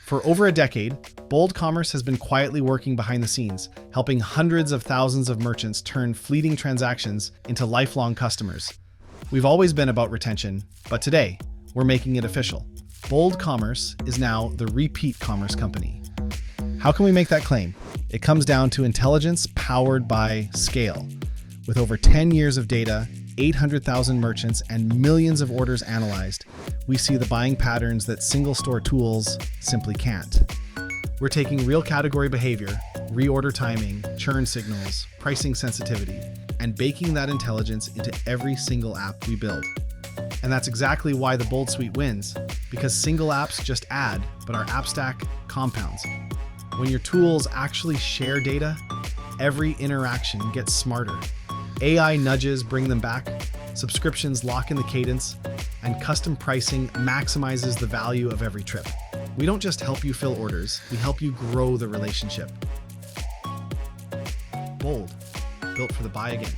For over a decade, Bold Commerce has been quietly working behind the scenes, helping hundreds of thousands of merchants turn fleeting transactions into lifelong customers. We've always been about retention, but today, we're making it official. Bold Commerce is now the repeat commerce company. How can we make that claim? It comes down to intelligence powered by scale. With over 10 years of data, 800,000 merchants, and millions of orders analyzed, we see the buying patterns that single-store tools simply can't. We're taking real category behavior, reorder timing, churn signals, pricing sensitivity, and baking that intelligence into every single app we build. And that's exactly why the Bold Suite wins, because single apps just add, but our app stack compounds. When your tools actually share data, every interaction gets smarter. AI nudges bring them back, subscriptions lock in the cadence, and custom pricing maximizes the value of every trip. We don't just help you fill orders, we help you grow the relationship. Bold, built for the buy again.